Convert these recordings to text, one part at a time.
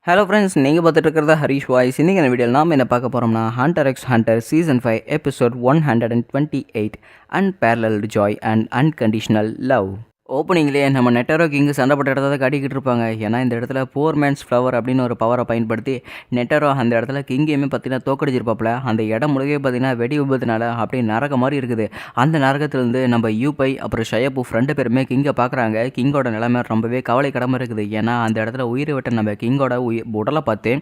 Hello friends, நீங்கள் பார்த்துட்டு இருக்கிறது ஹரிஷ் வாய்ஸ். இன்றைக்கி இந்த வீடியோவில் நாம் என்ன பார்க்க போகிறோம்னா Hunter x Hunter season 5 episode 128 unparalleled joy and unconditional love. ஓப்பனிங்லேயே நம்ம நெட்டரோ கிங்கு சண்டை போட்ட இடத்த காட்டிக்கிட்டு இருப்பாங்க. ஏன்னா இந்த இடத்துல போர் மேன்ஸ் ஃப்ளவர் அப்படின்னு ஒரு பவரை பயன்படுத்தி நெட்டரோ அந்த இடத்துல கிங்கையுமே பார்த்தீங்கன்னா தோக்கடிச்சிருப்பாப்புல. அந்த இடம் முழுகவே பார்த்தீங்கன்னா வெடி விபத்துனால அப்படியே நரக மாதிரி இருக்குது. அந்த நரகத்துலேருந்து நம்ம யூபை அப்புறம் ஷயபூஃப் 2 பேருமே கிங்கை பார்க்குறாங்க. கிங்கோட நிலைமை ரொம்பவே கவலைக்கிடமாக இருக்குது. ஏன்னா அந்த இடத்துல உயிரை விட்ட நம்ம கிங்கோட உடலை பார்த்து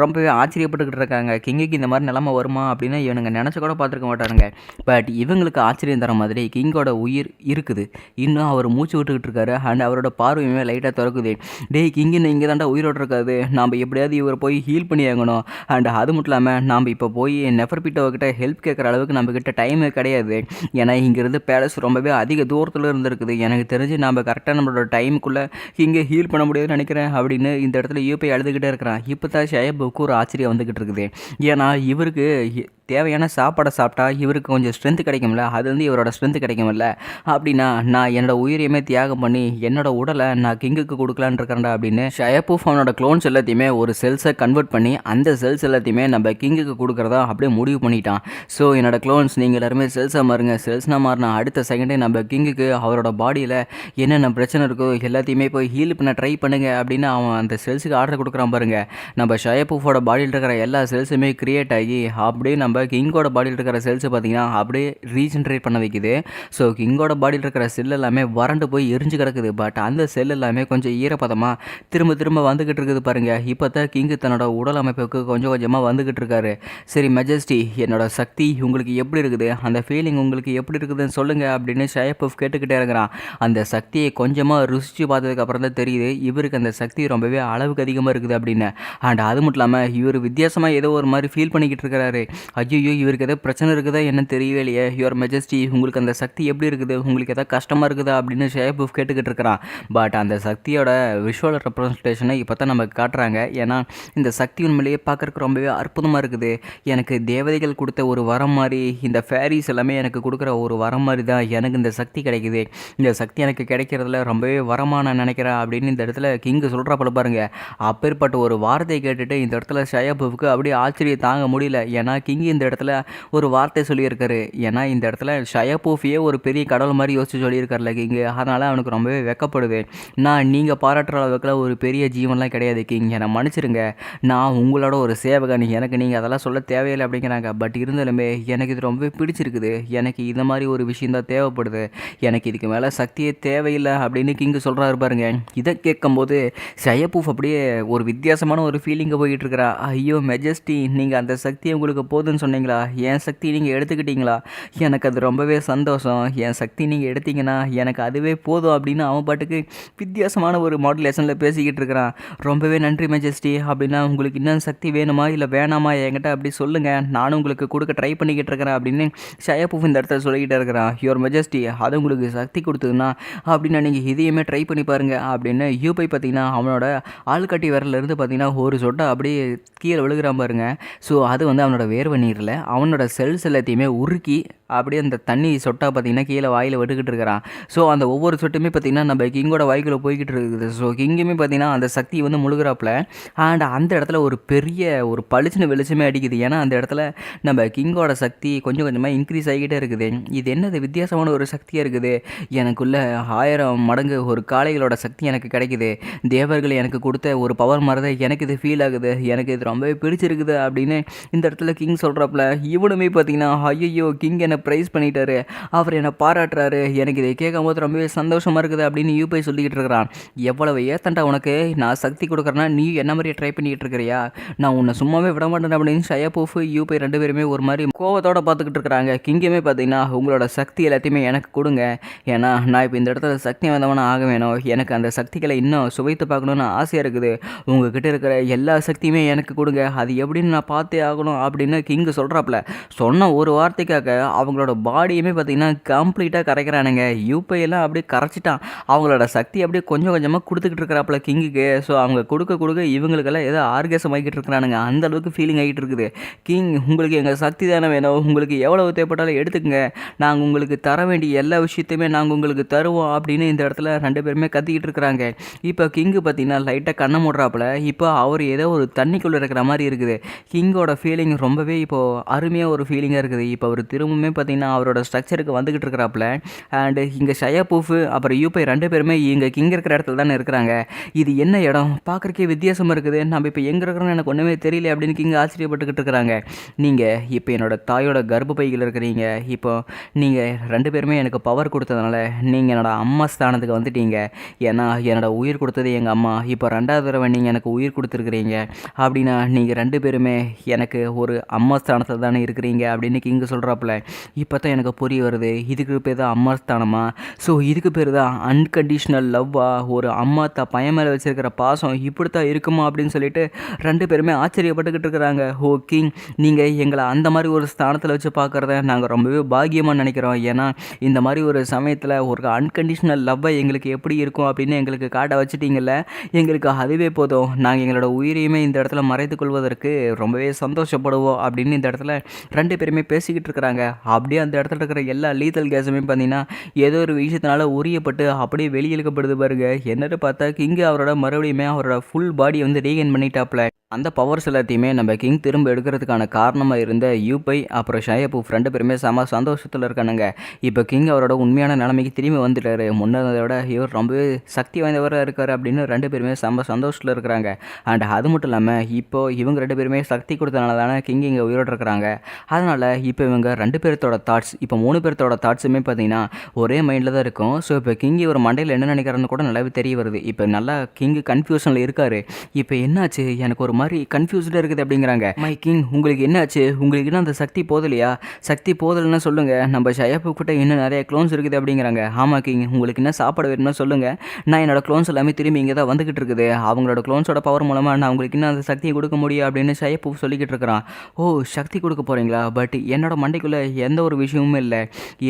ரொம்பவே ஆச்சரியப்பட்டுக்கிட்டு இருக்காங்க. கிங்குக்கு இந்த மாதிரி நிலைமை வருமா அப்படின்னு இவனுங்க நினச்சி கூட பார்த்துருக்க மாட்டானுங்க. பட் இவங்களுக்கு ஆச்சரியம் தர மாதிரி கிங்கோட உயிர் இருக்குது. இன்னும் அவர் மூச்சு விட்டுக்கிட்டு இருக்காரு. அண்ட் அவரோட பார்வையுமே லைட்டாக திறக்குது. டேய் கிங்குன்னு இங்கே தாண்டா உயிரோடு இருக்காது, நாம் எப்படியாவது இவரை போய் ஹீல் பண்ணி ஆகணும். அண்ட் அது மட்டும் இல்லாமல் நாம் இப்போ போய் நெஃபர்பிட்டோக்கிட்ட ஹெல்ப் கேட்குற அளவுக்கு நம்மக்கிட்ட டைமே கிடையாது. ஏன்னா இங்கேருந்து பேலஸ் ரொம்பவே அதிக தூரத்தில் இருந்துருக்குது. எனக்கு தெரிஞ்சு நம்ம கரெக்டாக நம்மளோட டைமுக்குள்ளே இங்கே ஹீல் பண்ண முடியாதுன்னு நினைக்கிறேன் அப்படின்னு இந்த இடத்துல யூபி அழுதுகிட்டே இருக்கிறான். இப்போ தான் ஷயபுக்கு ஒரு ஆச்சரியம் வந்துக்கிட்டு இருக்குது. ஏன்னா இவருக்கு தேவையான சாப்பாடை சாப்பிட்டா இவருக்கு கொஞ்சம் ஸ்ட்ரென்த்து கிடைக்கும்ல, அதுலேருந்து இவரோட ஸ்ட்ரென்த்து கிடைக்கும்ல. அப்படின்னா நான் என்னோடய உயிரையுமே தியாகம் பண்ணி என்னோட உடலை நான் கிங்குக்கு கொடுக்கலான்னு இருக்கிறேன்டா அப்படின்னு ஷயபூஃப் அவனோட க்ளோன்ஸ் எல்லாத்தையுமே ஒரு செல்ஸை கன்வெர்ட் பண்ணி அந்த செல்ஸ் எல்லாத்தையுமே நம்ம கிங்குக்கு கொடுக்குறதா அப்படியே முடிவு பண்ணிட்டான். ஸோ என்னோட க்ளோன்ஸ் நீங்கள் எல்லாருமே செல்ஸாக மாறுங்க. செல்ஸ்னால் மாறினா அடுத்த செகண்டே நம்ம கிங்குக்கு அவரோட பாடியில் என்னென்ன பிரச்சனை இருக்கோ எல்லாத்தையுமே போய் ஹீல் பண்ண ட்ரை பண்ணுங்க அப்படின்னு அவன் அந்த செல்ஸுக்கு ஆர்டர் கொடுக்குறான் பாருங்க. நம்ம ஷயபூஃபோட பாடியில் இருக்கிற எல்லா செல்ஸுமே கிரியேட் ஆகி அப்படியே நம்ம கிங்கோட பாடியில் இருக்கிற செல்ஸை பார்த்தீங்கன்னா அப்படியே ரீஜென்ரேட் பண்ண வைக்குது. ஸோ கிங்கோட பாடியில் இருக்கிற செல் எல்லாமே வறண்டு போய் எரிஞ்சு கிடக்குது. பட் அந்த செல் எல்லாமே கொஞ்சம் ஈரப்பதமாக திரும்ப வந்துக்கிட்டு இருக்குது பாருங்கள். இப்போ தான் கிங்கு தன்னோட உடல் அமைப்புக்கு கொஞ்சம் கொஞ்சமாக வந்துக்கிட்டு இருக்காரு. சரி மெஜஸ்டி, என்னோட சக்தி உங்களுக்கு எப்படி இருக்குது, அந்த ஃபீலிங் உங்களுக்கு எப்படி இருக்குதுன்னு சொல்லுங்கள் அப்படின்னு ஷயபூஃப் கேட்டுக்கிட்டே இருக்கிறான். அந்த சக்தியை கொஞ்சமாக ருசித்து பார்த்ததுக்கப்புறம் தான் தெரியுது இவருக்கு அந்த சக்தி ரொம்பவே அளவுக்கு அதிகமாக இருக்குது அப்படின்னு. அண்ட் அது மட்டும் இல்லாமல் இவர் வித்தியாசமாக ஏதோ ஒரு மாதிரி ஃபீல் பண்ணிக்கிட்டு இருக்கிறாரு. ஐயோ இவருக்கு எதாவது பிரச்சனை இருக்குதா என்ன தெரியவே இல்லையே. யுவர் மெஜஸ்டி, உங்களுக்கு அந்த சக்தி எப்படி இருக்குது, உங்களுக்கு எதாவது கஷ்டமாக இருக்குதா அப்படின்னு ஷயபூஃப் கேட்டுக்கிட்டு இருக்கிறான். பட் அந்த சக்தியோட விஷுவல் ரெப்ரசன்டேஷனை இப்போ தான் நமக்கு காட்டுறாங்க. ஏன்னா இந்த சக்தி உண்மையிலேயே பார்க்குறக்கு ரொம்பவே அற்புதமாக இருக்குது. எனக்கு தேவதைகள் கொடுத்த ஒரு வரம் மாதிரி, இந்த ஃபேரிஸ் எல்லாமே எனக்கு கொடுக்குற ஒரு வரம் மாதிரி தான் எனக்கு இந்த சக்தி கிடைக்குது. இந்த சக்தி எனக்கு கிடைக்கிறதுல ரொம்பவே வரமாக நான் நினைக்கிறேன் அப்படின்னு இந்த இடத்துல கிங்கு சொல்கிறப்பல பாருங்க. அப்பேற்பட்ட ஒரு வார்த்தையை கேட்டுட்டு இந்த இடத்துல ஷயபூஃப்க்கு அப்படியே ஆச்சரியம் தாங்க முடியல. ஏன்னா கிங்கு இந்த இடத்துல ஒரு வார்த்தை சொல்லியிருக்காரு. ஏன்னா இந்த இடத்துல ஷயபூஃபியே ஒரு பெரிய கடவுள் மாதிரி யோசிச்சு சொல்லியிருக்காருல கிங்கு. அதனால் அவனுக்கு ரொம்பவே வெக்கப்படுது. நீங்கள் பாராட்டுற அளவுக்குல ஒரு பெரிய ஜீவன்லாம் கிடையாது கிங், என்னை மன்னிச்சிருங்க. நான் உங்களோட ஒரு சேவகன், எனக்கு நீங்கள் அதெல்லாம் சொல்ல தேவையில்லை அப்படிங்கிறாங்க. பட் இருந்தாலுமே எனக்கு இது ரொம்பவே பிடிச்சிருக்குது. எனக்கு இந்த மாதிரி ஒரு விஷயம் தான் தேவைப்படுது. எனக்கு இதுக்கு மேலே சக்தியே தேவையில்லை அப்படின்னு கிங்கு சொல்கிறாரு பாருங்க. இதை கேட்கும்போது ஷயபூஃப் அப்படியே ஒரு வித்தியாசமான ஒரு ஃபீலிங்கை போய்கிட்டு இருக்கிறா. ஐயோ மெஜஸ்டி, நீங்கள் அந்த சக்தியை உங்களுக்கு போதுன்னு சொன்னீங்களா, என் சக்தி நீங்கள் எடுத்துக்கிட்டீங்களா, எனக்கு அது ரொம்பவே சந்தோஷம். என் சக்தி நீங்கள் எடுத்தீங்கன்னா எனக்கு அதுவே போதும் அப்படின்னு அவன் பாட்டுக்கு வித்தியாசமான ஒரு மாடுலேஷனில் பேசிக்கிட்டு இருக்கிறான். ரொம்பவே நன்றி மெஜஸ்டி. அப்படின்னா உங்களுக்கு இன்னும் சக்தி வேணுமா இல்லை வேணாமா என்கிட்ட அப்படி சொல்லுங்கள், நானும் உங்களுக்கு கொடுக்க ட்ரை பண்ணிக்கிட்டு இருக்கிறேன் அப்படின்னு ஷயபூஃப் இந்த இடத்துல சொல்லிக்கிட்டே இருக்கிறான். யுவர் மெஜஸ்டி, அது உங்களுக்கு சக்தி கொடுத்ததுன்னா அப்படின்னா நீங்கள் இதையுமே ட்ரை பண்ணி பாருங்கள் அப்படின்னு யூபை பார்த்தீங்கன்னா அவனோட ஆள்காட்டி விரலேருந்து பார்த்தீங்கன்னா ஒரு சொட்டை அப்படியே கீழே விழுகிறான் பாருங்க. ஸோ அது வந்து அவனோட வேர்வை நீரில் அவனோட செல்ஸ் எல்லாத்தையுமே உருக்கி அப்படியே அந்த தண்ணி சொட்டாக பார்த்திங்கன்னா கீழே வாயில் விட்டுக்கிட்டு இருக்கிறான். ஸோ அந்த ஒவ்வொரு சொட்டுமே பார்த்திங்கன்னா நம்ம கிங்கோட வாய்க்குள்ளே போய்கிட்டு இருக்குது. ஸோ கிங்குமே பார்த்திங்கன்னா அந்த சக்தி வந்து முழுகிறாப்புல. அண்ட் அந்த இடத்துல ஒரு பெரிய ஒரு பளிச்சுன்னு வெளிச்சமே அடிக்குது. ஏன்னா அந்த இடத்துல நம்ம கிங்கோட சக்தி கொஞ்சம் கொஞ்சமாக இன்க்ரீஸ் ஆகிக்கிட்டே இருக்குது. இது என்னது வித்தியாசமான ஒரு சக்தியாக இருக்குது, எனக்குள்ள 1000 மடங்கு ஒரு காளைகளோட சக்தி எனக்கு கிடைக்குது, தேவர்கள் எனக்கு கொடுத்த ஒரு பவர் மாதிரி தான் எனக்கு இது ஃபீல் ஆகுது, எனக்கு இது ரொம்பவே பிடிச்சிருக்குது அப்படின்னு இந்த இடத்துல கிங் சொல்கிறப்பல இவனுமே பார்த்திங்கன்னா ஐயோ கிங் என்னை ப்ரைஸ் பண்ணிட்டாரு, அவர் என்னை பாராட்டுறாரு, எனக்கு இதை கேட்கும் போது ரொம்பவே சந்தோஷமாக இருக்குது அப்படின்னு யூபை சொல்லிக்கிட்டு இருக்கிறான். எவ்வளவு ஏத்தண்டா உனக்கு, நான் சக்தி கொடுக்குறேன்னா நீ என்ன மாதிரியே ட்ரை பண்ணிக்கிட்டு இருக்கிறியா, நான் உன்னை சும்மாவே விட மாட்டேன் அப்படின்னு ஷயபூஃப் யூபை 2 பேருமே ஒரு மாதிரி கோவத்தோடு பார்த்துக்கிட்டு இருக்கிறாங்க. கிங்குமே பார்த்தீங்கன்னா உங்களோட சக்தி எல்லாத்தையுமே எனக்கு கொடுங்க, ஏன்னா நான் இப்போ இந்த இடத்துல சக்தி வந்தவனா ஆக வேணும், எனக்கு அந்த சக்திகளை இன்னும் சுவைத்து பார்க்கணுன்னு ஆசையாக இருக்குது, உங்ககிட்ட இருக்கிற எல்லா சக்தியுமே எனக்கு கொடுங்க, அது எப்படின்னு நான் பார்த்தே ஆகணும் அப்படின்னு கிங்கு சொல்கிறாப்புல. சொன்ன ஒரு வார்த்தைக்காக அவங்களோட பாடியுமே பார்த்திங்கன்னா கம்ப்ளீட்டாக கரைக்கிறானுங்க. யூபையெல்லாம் அப்படியே கரைச்சிட்டான். அவங்களோட சக்தி அப்படியே கொஞ்சம் கொஞ்சமாக கொடுத்துக்கிட்டு இருக்கிறாப்புல கிங்குக்கு. ஸோ அவங்க கொடுக்க கொடுக்க இவங்களுக்கெல்லாம் ஏதோ ஆர்கேசம் ஆகிட்டு இருக்கிறானுங்க. அந்த அளவுக்கு ஃபீலிங் ஆகிட்டு இருக்குது. கிங், உங்களுக்கு எங்கள் சக்தி தானே வேணும், உங்களுக்கு எவ்வளவு தேவைப்பட்டாலும் எடுத்துக்கங்க, நாங்கள் உங்களுக்கு தர வேண்டிய எல்லா விஷயத்தையுமே நாங்கள் உங்களுக்கு தருவோம் அப்படின்னு இந்த இடத்துல 2 பேருமே கத்திக்கிட்டு இருக்கிறாங்க. இப்போ கிங்கு பார்த்தீங்கன்னா லைட்டாக கண்ணை மூடுறாப்புல. இப்போ அவர் ஏதோ ஒரு தண்ணிக்குள்ளே இருக்கிற மாதிரி இருக்குது. கிங்கோட ஃபீலிங் ரொம்பவே இப்போது அருமையாக ஒரு ஃபீலிங்காக இருக்குது. இப்போ அவர் திரும்பவுமே பார்த்தீங்கன்னா அவரோட ஸ்ட்ரக்சருக்கு வந்துக்கிட்டு இருக்கிறாப்புல. அண்டு இங்கே ஷயா பூஃபு அப்புறம் யூபை 2 பேருமே இங்கே கிங் இருக்கிற இடத்துல தானே இருக்கிறாங்க. இது என்ன இடம், பார்க்குறக்கே வித்தியாசமாக இருக்குது, நம்ம இப்போ எங்கே இருக்கிறோன்னு எனக்கு ஒன்றுமே தெரியல அப்படின்னு கிங் ஆச்சரியப்பட்டுக்கிட்டு இருக்கிறாங்க. நீங்கள் இப்போ என்னோட தாயோட கர்ப்பப்பையில் இருக்கிறீங்க. இப்போ நீங்கள் 2 பேருமே எனக்கு பவர் கொடுத்ததுனால நீங்கள் என்னோட அம்மா ஸ்தானத்துக்கு வந்துட்டீங்க. ஏன்னா என்னோட உயிர் கொடுத்தது எங்கள் அம்மா. இப்போ 2வது தடவை நீங்கள் எனக்கு உயிர் கொடுத்துருக்குறீங்க அப்படின்னா நீங்கள் 2 பேருமே எனக்கு ஒரு அம்மா ஸ்தானத்தில் தானே இருக்கிறீங்க அப்படின்னு கிங்கு சொல்கிறாப்புல. இப்போ தான் எனக்கு புரிய வருது, இதுக்கு பேர் தான் அம்மா ஸ்தானமா? ஸோ இதுக்கு பேர் தான் அன்கண்டிஷ்னல் லவ்வா? ஒரு அம்மா பையன் மேலே வச்சுருக்கிற பாசம் இப்படி தான் இருக்குமா அப்படின்னு சொல்லிட்டு 2 பேருமே ஆச்சரியப்பட்டுக்கிட்டு இருக்கிறாங்க. ஓ கிங், நீங்கள் எங்களை அந்த மாதிரி ஒரு ஸ்தானத்தில் வச்சு பார்க்குறத நாங்கள் ரொம்பவே பாக்கியமாக நினைக்கிறோம். ஏன்னா இந்த மாதிரி ஒரு சமயத்தில் ஒரு அன்கண்டிஷ்னல் லவ்வை எங்களுக்கு எப்படி இருக்கும் அப்படின்னு எங்களுக்கு காட்ட வச்சுட்டீங்கல்ல, எங்களுக்கு அதுவே போதும், நாங்கள் எங்களோட உயிரையுமே இந்த இடத்துல மறைத்து கொள்வதற்கு ரொம்பவே சந்தோஷப்படுவோம் அப்படின்னு இந்த இடத்துல 2 பேருமே பேசிக்கிட்டு இருக்கிறாங்க. அப்படியே அந்த இடத்துல இருக்கிற எல்லா லீத்தல் கேஸுமே பார்த்தீங்கன்னா ஏதோ ஒரு விஷயத்தினால உரியப்பட்டு அப்படியே வெளியிழுக்கப்படுது பாருங்க. என்னன்னு பார்த்தா கிங்கு அவரோட மறுபடியுமே அவரோட ஃபுல் பாடியை வந்து ரீகெயின் பண்ணிட்டாப்ல. அந்த பவர்ஸ் எல்லாத்தையுமே நம்ம கிங் திரும்ப எடுக்கிறதுக்கான காரணமாக இருந்த யூபை அப்புறம் ஷயா பூஃப் 2 பேருமே செம சந்தோஷத்தில் இருக்கானுங்க. இப்போ கிங் அவரோட உண்மையான நிலைமைக்கு திரும்பி வந்துட்டாரு. முன்னதை விட இவர் ரொம்பவே சக்தி வாய்ந்தவராக இருக்கார் அப்படின்னு 2 பேருமே செம சந்தோஷத்தில் இருக்கிறாங்க. அண்ட் அது மட்டும் இல்லாமல் இப்போது இவங்க 2 பேருமே சக்தி கொடுத்தனால தானே கிங் இங்கே உயிரோடு இருக்கிறாங்க. அதனால் இப்போ இவங்க 2 பேர்த்தோட தாட்ஸ், இப்போ 3 பேர்த்தோட தாட்ஸுமே பார்த்தீங்கன்னா ஒரே மைண்டில் தான் இருக்கும். ஸோ இப்போ கிங் இவர் மண்டையில் என்ன நினைக்கிறான்னு கூட நல்லாவே தெரிய வருது. இப்போ நல்லா கிங் கன்ஃபியூஷனில் இருக்கார். இப்போ என்னாச்சு, எனக்கு ஒரு மாதிரி கன்ஃபியூஸ்டாக இருக்குது அப்படிங்கிறாங்க. மை கிங், உங்களுக்கு என்னாச்சு, உங்களுக்கு இன்னும் அந்த சக்தி போதலையா? சக்தி போதலைன்னா சொல்லுங்கள், நம்ம ஷயாப்பு கிட்ட இன்னும் நிறைய க்ளோன்ஸ் இருக்குது அப்படிங்கிறாங்க. ஆமாம் கிங், உங்களுக்கு என்ன சாப்பாடு வேணும்னா சொல்லுங்கள், நான் என்னோட க்ளோன்ஸ் எல்லாமே திரும்பி இங்கே தான் வந்துக்கிட்டு இருக்குது, அவங்களோட க்ளோன்ஸோட பவர் மூலமாக நான் உங்களுக்கு இன்னும் அந்த சக்தியை கொடுக்க முடியும் அப்படின்னு ஷயாப்பு சொல்லிக்கிட்டு இருக்கிறான். ஓ, சக்தி கொடுக்க போகிறீங்களா? பட் என்னோட மண்டைக்குள்ளே எந்த ஒரு விஷயமும் இல்லை,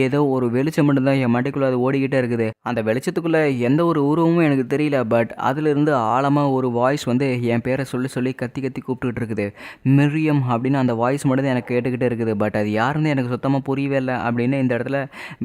ஏதோ ஒரு வெளிச்சம் மட்டும்தான் என் மண்டைக்குள்ளே அது ஓடிக்கிட்டே இருக்குது. அந்த வெளிச்சத்துக்குள்ளே எந்த ஒரு உருவமும் எனக்கு தெரியல. பட் அதிலிருந்து ஆழமாக ஒரு வாய்ஸ் வந்து என் பேரை சொல்லி சொல்லி கத்தி கத்தி கூப்பிட்டுக்கிட்டு இருக்குது. மிரியம் அப்படின்னு அந்த வாய்ஸ் மட்டும் எனக்கு கேட்டுக்கிட்டே இருக்குது. பட் அது யாருன்னு எனக்கு சுத்தமாக புரியவே இல்லை அப்படின்னு இந்த இடத்துல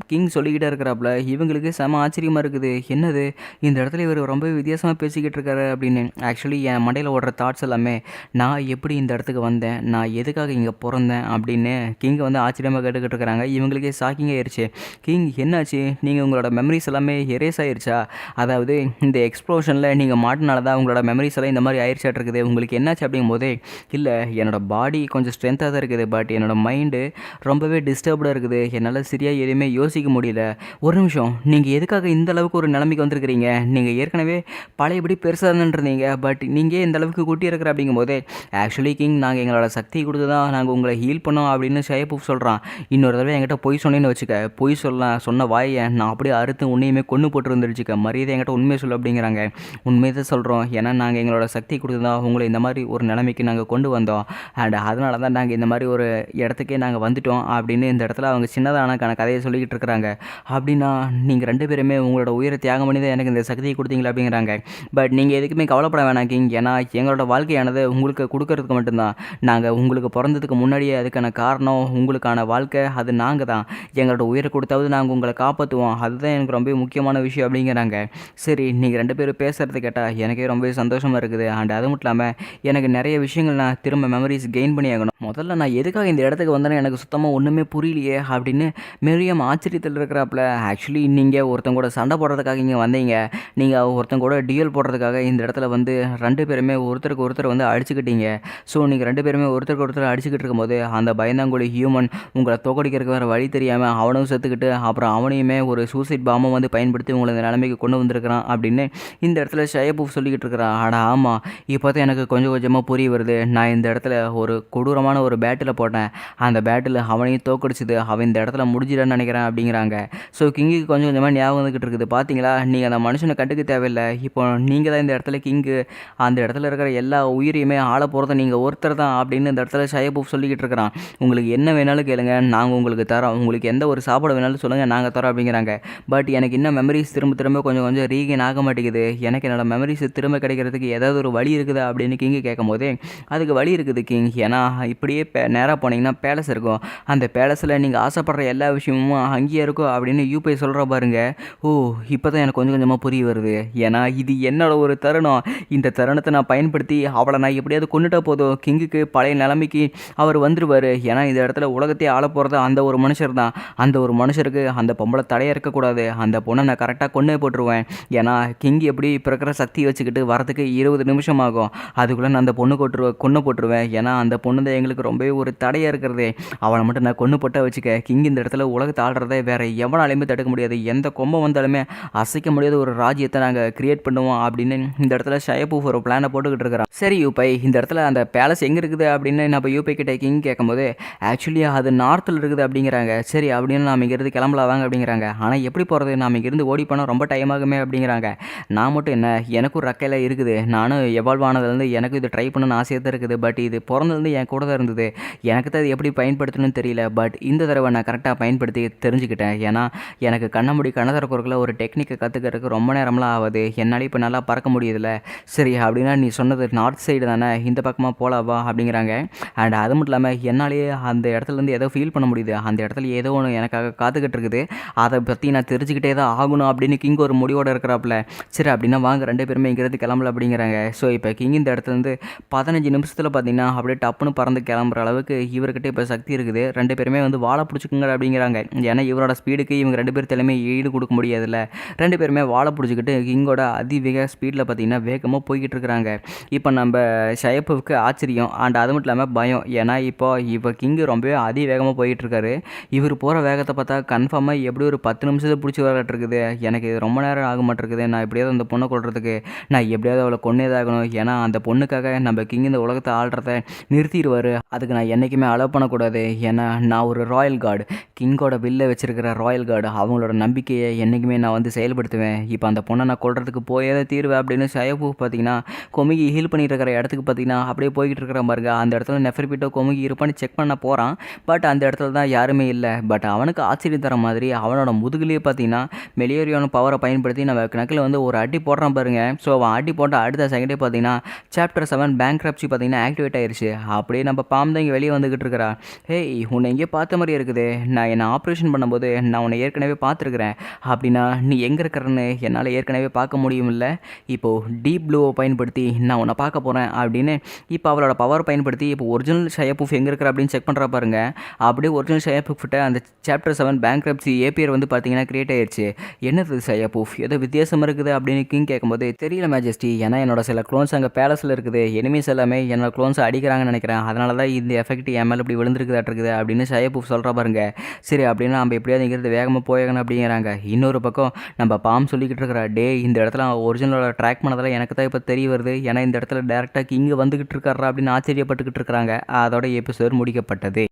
கிங் சொல்லிக்கிட்டே இருக்கிறாப்புல. இவங்களுக்கு செம ஆச்சரியமாக இருக்குது. என்னது, இந்த இடத்துல இவர் ரொம்ப வித்தியாசமாக பேசிக்கிட்டு இருக்காரு அப்படின்னு. ஆக்சுவலி என் மண்டையில் ஓடுற தாட்ஸ் எல்லாமே நான் எப்படி இந்த இடத்துக்கு வந்தேன், நான் எதுக்காக இங்கே பிறந்தேன் அப்படின்னு கிங்கை வந்து ஆச்சரியமாக கேட்டுக்கிட்டு இருக்கிறாங்க. இவங்களுக்கே ஷாக்கிங் ஆயிடுச்சு. கிங், என்னாச்சு, நீங்கள் உங்களோட மெமரிஸ் எல்லாமே எரேஸ் ஆயிடுச்சா? அதாவது இந்த எக்ஸ்ப்ளோஷனில் நீங்கள் மாட்டினால தான் உங்களோட மெமரிஸ் எல்லாம் இந்த மாதிரி ஆயிடுச்சாட்டு இருக்குது, உங்களுக்கு என்னாச்சு அப்படிங்கும்போதே, இல்லை என்னோடய பாடி கொஞ்சம் ஸ்ட்ரென்த்தாக தான் இருக்குது, பட் என்னோடய மைண்டு ரொம்பவே டிஸ்டர்ப்டாக இருக்குது, என்னால் சரியாக எதுவுமே யோசிக்க முடியல. ஒரு நிமிஷம், நீங்கள் எதுக்காக இந்த அளவுக்கு ஒரு நிலைமைக்கு வந்திருக்கிறீங்க? நீங்கள் ஏற்கனவே பழையபடி பெருசாக இருந்தீங்க, பட் நீங்கள் இந்த அளவுக்கு குட்டி இருக்கிற அப்படிங்கும்போதே, ஆக்சுவலி கிங், நாங்கள் எங்களோட சக்தி கொடுத்து தான் நாங்கள் உங்களை ஹீல் பண்ணோம் அப்படின்னு ஷயாபூஃப் சொல்கிறான். இன்னொரு தடவை என்கிட்ட பொய் சொன்னேன்னு வச்சுக்க, பொய் சொன்ன வாயை நான் அப்படியே அறுத்து உன்னையுமே கொண்டு போட்டு வந்துருச்சுக்க, மரியாதை என்கிட்ட உண்மையை சொல்ல அப்படிங்கிறாங்க. உண்மையை தான் சொல்கிறோம், ஏன்னா நாங்கள் எங்களோட சக்தி கொடுத்து தான் உங்களை இந்த மாதிரி ஒரு நிலைமைக்கு நாங்கள் கொண்டு வந்தோம். அண்ட் அதனால தான் நாங்கள் இந்த மாதிரி ஒரு இடத்துக்கே நாங்கள் வந்துட்டோம் அப்படின்னு இந்த இடத்துல அவங்க சின்னதான கதையை சொல்லிக்கிட்டு இருக்கிறாங்க. அப்படின்னா நீங்கள் 2 பேருமே உங்களோட உயிரை தியாகம் பண்ணி தான் எனக்கு இந்த சக்தியை கொடுத்தீங்களா அப்படிங்கிறாங்க. பட் நீங்கள் எதுக்குமே கவலைப்பட வேணாம் கிங், ஏன்னா எங்களோட வாழ்க்கையானது உங்களுக்கு கொடுக்கறதுக்கு மட்டும்தான். நாங்கள் உங்களுக்கு பிறந்ததுக்கு முன்னாடியே அதுக்கான காரணம் உங்களுக்கான வாழ்க்கை, அது நாங்கள் தான். எங்களோட உயிரை கொடுத்தாவது நாங்கள் உங்களை காப்பாற்றுவோம், அதுதான் எனக்கு ரொம்ப முக்கியமான விஷயம் அப்படிங்கிறாங்க. சரி, நீங்கள் 2 பேரும் பேசுகிறது கேட்டால் எனக்கே ரொம்பவே சந்தோஷமாக இருக்குது. அண்ட் அது மட்டும் இல்லாமல் எனக்கு நிறைய விஷயங்கள் நான் திரும்ப மெமரிஸ் கெயின் பண்ணி ஆகணும். முதல்ல நான் எதுக்காக இந்த இடத்துக்கு வந்தேன்னு எனக்கு சுத்தமாக ஒன்றுமே புரியலையே அப்படின்னு மிரியம் ஆச்சரியத்தில் இருக்கிறாப்புல. ஆக்சுவலி நீங்கள் ஒருத்தங்க கூட சண்டை போடுறதுக்காக இங்கே வந்தீங்க, நீங்கள் ஒருத்தங்க கூட டியூல் போடுறதுக்காக இந்த இடத்துல வந்து 2 பேருமே ஒருத்தருக்கு ஒருத்தர் வந்து அடிச்சுக்கிட்டீங்க. ஸோ நீங்கள் 2 பேருமே ஒருத்தருக்கு ஒருத்தர் அடிச்சுக்கிட்டு இருக்கும்போது அந்த பயந்தாங்குழி ஹியூமன் உங்களை தோக்கடிக்கிறதுக்கு வேறு வழி தெரியாமல் அவனும் செத்துக்கிட்டு அப்புறம் அவனையுமே ஒரு சூசைட் பாம்பை வந்து பயன்படுத்தி உங்களை இந்த நிலைமைக்கு கொண்டு வந்திருக்கிறான் அப்படின்னு இந்த இடத்துல ஷயாபூஃப் சொல்லிக்கிட்டு இருக்கிறான். ஆடா ஆமாம், இப்போ தான் எனக்கு கொஞ்சம் கொஞ்சம் கொஞ்சமாக புரிய வருது. நான் இந்த இடத்துல ஒரு கொடூரமான ஒரு பேட்டில் போட்டேன். அந்த பேட்டில் அவனையும் தோக்கடிச்சது அவன் இந்த இடத்துல முடிஞ்சிடன்னு நினைக்கிறேன் அப்படிங்கிறாங்க. ஸோ கிங்குக்கு கொஞ்சம் கொஞ்சமாக ஞாபகம் வந்துக்கிட்டு இருக்குது. பார்த்தீங்களா, நீங்கள் அந்த மனுஷனை கண்டுக்க தேவையில்லை. இப்போ நீங்கள் தான் இந்த இடத்துல கிங்கு. அந்த இடத்துல இருக்கிற எல்லா உயிரையுமே ஆள போகிறத நீங்கள் ஒருத்தர் தான் அப்படின்னு இந்த இடத்துல ஷயபூப் சொல்லிக்கிட்டு இருக்கிறான். உங்களுக்கு என்ன வேணாலும் கேளுங்க, நாங்கள் உங்களுக்கு தரோம். உங்களுக்கு எந்த ஒரு சாப்பாடு வேணாலும் சொல்லுங்கள், நாங்கள் தரோம் அப்படிங்கிறாங்க. பட் எனக்கு இன்னும் மெமரிஸ் திரும்ப திரும்ப கொஞ்சம் கொஞ்சம் ரீகெயின் ஆக மாட்டேங்குது. எனக்கு என்னோட மெமரிஸ் திரும்ப கிடைக்கிறதுக்கு ஏதாவது ஒரு வழி இருக்குதா அப்படின்னு கிங்கு கேட்கும்போதே, அதுக்கு வழி இருக்குது கிங். ஏன்னா இப்படியே நேராக போனீங்கன்னா பேலஸ் இருக்கும். அந்த பேலஸில் நீங்கள் ஆசைப்படுற எல்லா விஷயமும் அங்கேயே இருக்கும் அப்படின்னு யூபி சொல்கிற பாருங்க. ஓ, இப்போ தான் எனக்கு கொஞ்சம் கொஞ்சமாக புரிய வருது. ஏன்னா இது என்னோட ஒரு தருணம். இந்த தருணத்தை நான் பயன்படுத்தி அவளை நான் எப்படியாவது கொண்டுட்டா போதும், கிங்குக்கு பழைய நிலைமைக்கு அவர் வந்துடுவார். ஏன்னா இந்த இடத்துல உலகத்தையே ஆள போகிறது அந்த ஒரு மனுஷர் தான். அந்த ஒரு மனுஷருக்கு அந்த பொம்பளை தடையாக இருக்கக்கூடாது. அந்த பொண்ணை நான் கரெக்டாக கொண்டே போட்டுருவேன். ஏன்னா கிங் எப்படி இப்போ இருக்கிற சக்தி வச்சுக்கிட்டு வரதுக்கு 20 நிமிஷம் ஆகும். அதுக்குள்ளே நான் அந்த பொண்ணு கொன்று போட்டுருவேன். ஏன்னா அந்த பொண்ணு தான் எங்களுக்கு ரொம்பவே ஒரு தடையாக இருக்கிறதே. அவனை மட்டும் நான் கொன்று போட்டால் வச்சுக்க, கிங் இந்த இடத்துல உலகத்தை ஆடுறதை வேற எவனாலையுமே தடுக்க முடியாது. எந்த கொம்பை வந்தாலுமே அசைக்க முடியாத ஒரு ராஜ்யத்தை நாங்கள் கிரியேட் பண்ணுவோம் அப்படின்னு இந்த இடத்துல ஷயபூப் ஒரு பிளானை போட்டுக்கிட்டு இருக்கிறான். சரி யூபை, இந்த இடத்துல அந்த பேலஸ் எங்கே இருக்குது அப்படின்னு நம்ம யூபை கிட்ட கிங் கேட்கும்போது, ஆக்சுவலி அது நார்த்தில் இருக்குது அப்படிங்கிறாங்க. சரி அப்படின்னு நாம் இங்கேருந்து கிளம்பலாம் வாங்க அப்படிங்கிறாங்க. ஆனால் எப்படி போகிறது, நாம் இங்கேருந்து ஓடி போனால் ரொம்ப டைம் ஆகுமே அப்படிங்கிறாங்க. நான் மட்டும் என்ன, எனக்கும் ரக்கையில் இருக்குது. நானும் எவால்வ் ஆனதுலேருந்து எனக்கு இது ட்ரை பண்ணணும்னு ஆசையாக தான் இருக்குது. பட் இது பிறந்ததுலேருந்து என் கூட தான் இருந்தது. எனக்கு தான் இது எப்படி பயன்படுத்தணும்னு தெரியல. பட் இந்த தடவை நான் கரெக்டாக பயன்படுத்தி தெரிஞ்சுக்கிட்டேன். ஏன்னா எனக்கு கண்ண திறக்கிறதுக்குள்ள ஒரு டெக்னிக்கை கற்றுக்கிறதுக்கு ரொம்ப நேரம்லாம் ஆகுது. என்னால் இப்போ நல்லா பறக்க முடியுதுல்ல. சரி அப்படின்னா நீ சொன்னது நார்த் சைடு தானே, இந்த பக்கமாக போகலாவா அப்படிங்கிறாங்க. அண்ட் அது மட்டும் இல்லாமல் என்னாலேயே அந்த இடத்துலேருந்து ஏதோ ஃபீல் பண்ண முடியுது. அந்த இடத்துல ஏதோ ஒன்று எனக்காக காத்துக்கிட்டு இருக்குது. அதை பற்றி நான் தெரிஞ்சுக்கிட்டே தான் ஆகணும் அப்படின்னு கிங் ஒரு முடிவோடு இருக்கிறாப்புல. சரி அப்படின்னா வாங்க ரெண்டு பேருமே இங்கேருந்து கிளம்பல அப்படிங்கிறாங்க. ஸோ இப்போ கிங் இந்த இடத்துலேருந்து 15 நிமிஷத்தில் பார்த்தீங்கன்னா அப்படியே டப்புன்னு பறந்து கிளம்புற அளவுக்கு இவர்கிட்ட இப்போ சக்தி இருக்குது. ரெண்டு பேருமே வந்து வாழை பிடிச்சிக்குங்க அப்படிங்கிறாங்க. ஏன்னா இவரோட ஸ்பீடுக்கு இவங்க ரெண்டு பேர் தலைமை ஈடு கொடுக்க முடியாதுல்ல. ரெண்டு பேருமே வாழை பிடிச்சிக்கிட்டு கிங்கோட அதிவேக ஸ்பீடில் பார்த்தீங்கன்னா வேகமாக போய்கிட்டு இருக்கிறாங்க. இப்போ நம்ம ஷயபூவுக்கு ஆச்சரியம் அண்ட் அது மட்டும் இல்லாமல் பயம். ஏன்னா இப்போ கிங்கு ரொம்பவே அதிவேகமாக போயிட்டு இருக்காரு. இவர் போகிற வேகத்தை பார்த்தா கன்ஃபார்மாக எப்படி ஒரு 10 நிமிஷத்தை பிடிச்சி விளையாட்டு இருக்குது. எனக்கு இது ரொம்ப நேரம் ஆக மாட்டேருக்குது. நான் எப்படியாவது அந்த பொண்ணை கொள்றதுக்கு நான் எப்படியாவது அவளை கொன்னேதாகணும். ஏன்னா அந்த பொண்ணுக்காக நம்ம கிங் இந்த உலகத்தை ஆள்றத நிறுத்திடுவார். அதுக்கு நான் என்றைக்குமே அலோவ் பண்ணக்கூடாது. ஏன்னா நான் ஒரு ராயல் கார்டு, கிங்கோட வில்லை வச்சிருக்கிற ராயல் கார்டு. அவங்களோட நம்பிக்கையை என்றைக்குமே நான் வந்து செயல்படுத்துவேன். இப்போ அந்த பொண்ணை நான் கொள்றதுக்கு போயே தீர்வேன் அப்படின்னு ஷயபூப் பார்த்தீங்கன்னா கொமுகி ஹீல் பண்ணிட்டு இருக்கிற இடத்துக்கு பார்த்தீங்கன்னா அப்படியே போய்கிட்டு இருக்கிற பாருங்க. அந்த இடத்துல நெஃபர்பிட்டோ கொமுகி இருப்பான்னு செக் பண்ண போகிறான். பட் அந்த இடத்துல தான் யாருமே இல்லை. பட் அவனுக்கு ஆச்சரியம் தர மாதிரி அவனோட முதுகுலேயே பார்த்தீங்கன்னா மெலியோரியான பவரை பயன்படுத்தி நம்ம கணக்கில் வந்து ஒரு அடி போடுறான் பாருங்க. ஸோ அவன் அடி போட்ட அடுத்த செகண்டே பார்த்தீங்கன்னா சாப்டர் 7 பேங்க்ரப்சி பார்த்தீங்கன்னா ஆக்டிவேட் ஆயிடுச்சு. அப்படியே நம்ம பாம் தான் இங்கே வெளியே வந்துக்கிட்டு இருக்கிறா. ஹேய், உன்னை எங்கேயே பார்த்த மாதிரி இருக்குது. நான் என்னை ஆப்ரேஷன் பண்ணும்போது நான் உன்னை ஏற்கனவே பார்த்துருக்குறேன். அப்படின்னா நீ எங்கே இருக்கிறன்னு என்னால் ஏற்கனவே பார்க்க முடியும் இல்லை. இப்போது டீப் ப்ளூவை பயன்படுத்தி நான் உன்னை பார்க்க போகிறேன் அப்படின்னு இப்போ அவளோட பவர் பயன்படுத்தி இப்போ ஒரிஜினல் ஷயபூப் எங்கே இருக்கிற அப்படின்னு செக் பண்ணுறா பாருங்க. அப்படியே ஒரிஜினல் ஷயபூப் கிட்ட அந்த சாப்டர் 7 பேங்க்ரப்சி ஏபிஆர் வந்து பார்த்தீங்கன்னா கிரியேட் ஆயிடுச்சு. என்னது ஷயபூப், ஏதோ வித்தியாசம் இருக்குது அப்படின்னு கிங் கேட்கும்போது, தெரியல மேஜஸ்டி, ஏன்னா என்னோட சில க்ளோன்ஸ் அங்கே பேலஸில் இருக்குது. எனிமீஸ் எல்லாமே என்னோட க்ளோன்ஸை அடிக்கிறாங்கன்னு நினைக்கிறேன். அதனால தான் இந்த எஃபெக்ட் என் மேலே இப்படி விழுந்துருக்குதாட்டிருக்குது அப்படின்னு ஷயபூப் சொல்கிறா பாருங்க. சரி அப்படின்னா நம்ம எப்படியாவது இங்கிருந்து வேகமாக போயகணும் அப்படிங்கிறாங்க. இன்னொரு பக்கம் நம்ம பாம் சொல்லிக்கிட்டு இருக்கிற டே, இந்த இடத்துல ஒரிஜினலோட ட்ராக் பண்ணதில் எனக்கு தான் இப்போ தெரிய வருது. ஏன்னா இந்த இடத்துல டேரெக்டாக கிங்கு வந்துக்கிட்டு இருக்காரா அப்படின்னு ஆச்சரியப்பட்டுக்கிட்டு இருக்கிறாங்க. அதோட எபிசோட் முடிக்கப்பட்டது.